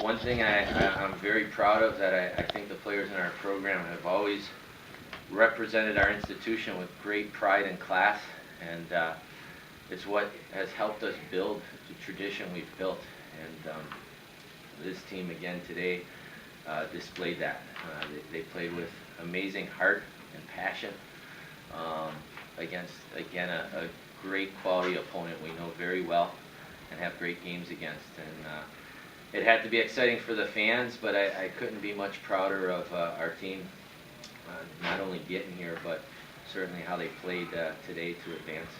one thing I'm very proud of that I think the players in our program have always represented our institution with great pride and class, and it's what has helped us build the tradition we've built. And this team again today displayed that. They played with amazing heart and passion against, again, a great quality opponent we know very well and have great games against. And it had to be exciting for the fans, but I couldn't be much prouder of our team, not only getting here, but certainly how they played today to advance.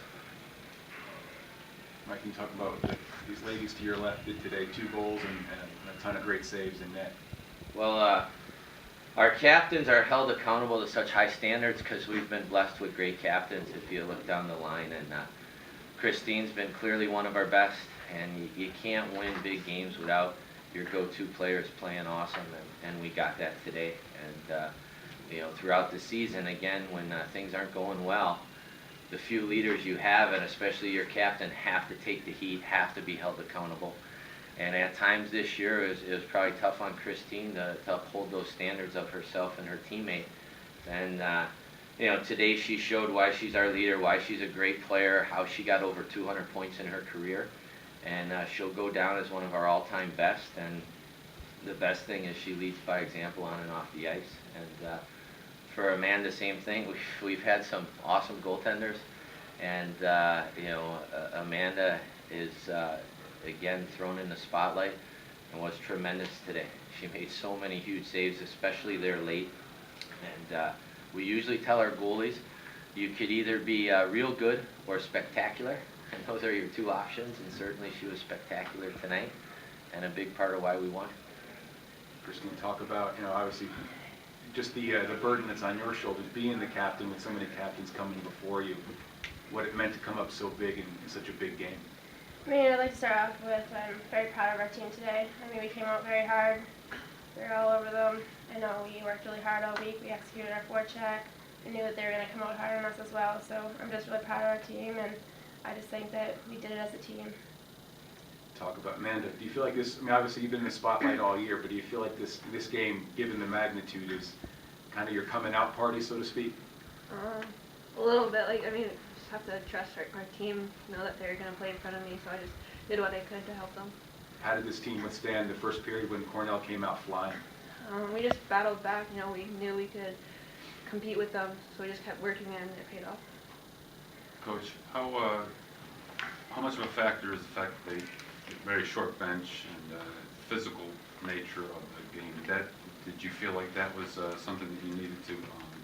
Mike, can you talk about these ladies to your left did today? 2 goals and a ton of great saves in net. Well, our captains are held accountable to such high standards because we've been blessed with great captains if you look down the line. And Christine's been clearly one of our best, and you can't win big games without your go-to players playing awesome, and we got that today. And you know, throughout the season, again, when things aren't going well, the few leaders you have, and especially your captain, have to take the heat, have to be held accountable. And at times this year, it was probably tough on Christine to uphold those standards of herself and her teammate. And you know, today she showed why she's our leader, why she's a great player, how she got over 200 points in her career. And she'll go down as one of our all-time best. And the best thing is she leads by example on and off the ice. And for Amanda, same thing. We've had some awesome goaltenders, and you know, Amanda is again thrown in the spotlight and was tremendous today. She made so many huge saves, especially there late. And we usually tell our goalies, you could either be real good or spectacular, and those are your 2 options. And certainly she was spectacular tonight, and a big part of why we won. Christine, talk about, you know, obviously just the burden that's on your shoulders, being the captain with so many captains coming before you, what it meant to come up so big in such a big game. I mean, I'd like to start off with I'm very proud of our team today. I mean, we came out very hard. We were all over them. I know we worked really hard all week. We executed our forecheck. We knew that they were going to come out hard on us as well. So I'm just really proud of our team, and I just think that we did it as a team. Talk about Amanda. Do you feel like this? I mean, obviously you've been in the spotlight all year, but do you feel like this game, given the magnitude, is kind of your coming out party, so to speak? A little bit. Like, I mean, just have to trust our team, know that they're going to play in front of me, so I just did what I could to help them. How did this team withstand the first period when Cornell came out flying? We just battled back. You know, we knew we could compete with them, so we just kept working and it paid off. Coach, how much of a factor is the fact that they very short bench and physical nature of the game? Did you feel like that was something that you needed to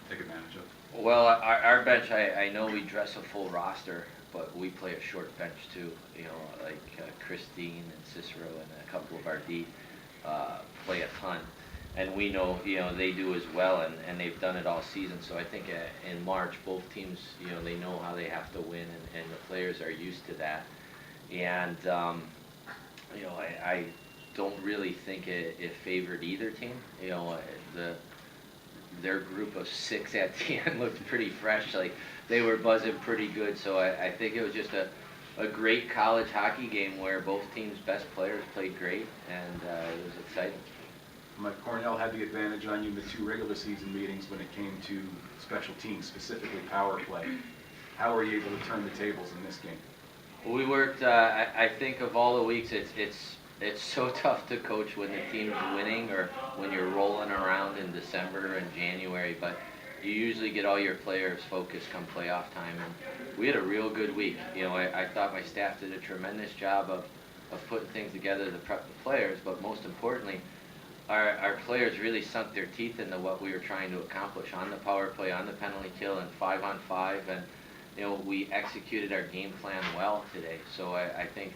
take advantage of? Well, our bench, I know we dress a full roster, but we play a short bench too. You know, like Christine and Cicero and a couple of our D play a ton. And we know, you know, they do as well, and they've done it all season. So I think in March, both teams, you know, they know how they have to win, and the players are used to that. And, you know, I don't really think it favored either team. You know, their group of 6 at the end looked pretty fresh. Like, they were buzzing pretty good. So I think it was just a great college hockey game where both teams' best players played great, and it was exciting. Mike, Cornell had the advantage on you in the 2 regular season meetings when it came to special teams, specifically power play. How were you able to turn the tables in this game? We worked. I think of all the weeks, it's so tough to coach when the team's winning or when you're rolling around in December and January. But you usually get all your players focused come playoff time, and we had a real good week. You know, I thought my staff did a tremendous job of putting things together to prep the players, but most importantly, our players really sunk their teeth into what we were trying to accomplish on the power play, on the penalty kill, and 5-on-5, and you know, we executed our game plan well today. So I think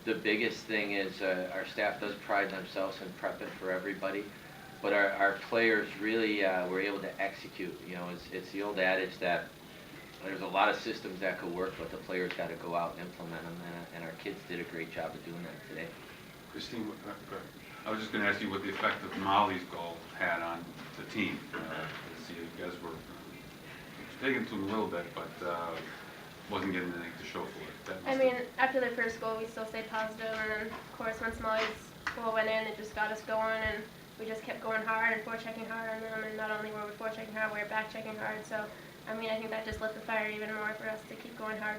the biggest thing is our staff does pride themselves in prepping for everybody, but our players really were able to execute. You know, it's the old adage that there's a lot of systems that could work, but the players got to go out and implement them, and our kids did a great job of doing that today. Christine, go ahead. I was just going to ask you what the effect of Molly's goal had on the team. See, you guys were taking to him a little bit, but wasn't getting anything to show for it. I mean, after their first goal, we still stayed positive, and then, of course, once Molly's goal went in, it just got us going, and we just kept going hard and forechecking hard on them, and not only were we forechecking hard, we were back-checking hard, so, I mean, I think that just lit the fire even more for us to keep going hard.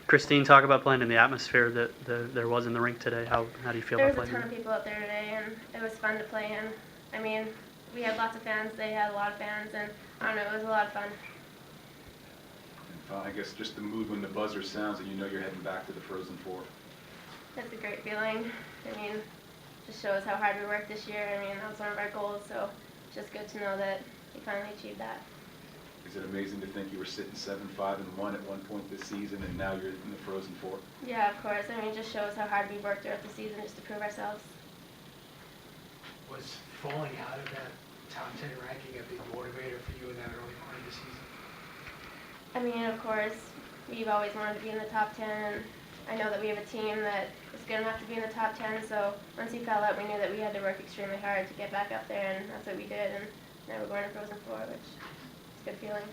Christine, talk about playing in the atmosphere that there was in the rink today. How do you feel There about was a playing? ton of people out there today, and it was fun to play in. I mean, we had lots of fans, they had a lot of fans, and I don't know, it was a lot of fun. And I guess just the mood when the buzzer sounds and you know you're heading back to the Frozen Four. It's a great feeling. I mean, just shows how hard we worked this year. I mean, that was one of our goals, so it's just good to know that we finally achieved that. Is it amazing to think you were sitting 7-5-1 at one point this season and now you're in the Frozen Four? Yeah, of course. I mean, it just shows how hard we worked throughout the season just to prove ourselves. Was falling out of that top 10 ranking a big motivator for you in that early part of the season? I mean, of course, we've always wanted to be in the top 10. I know that we have a team that is good enough to be in the top 10, so once he fell out, we knew that we had to work extremely hard to get back up there, and that's what we did, and now we're going to Frozen Four, which is a good feeling.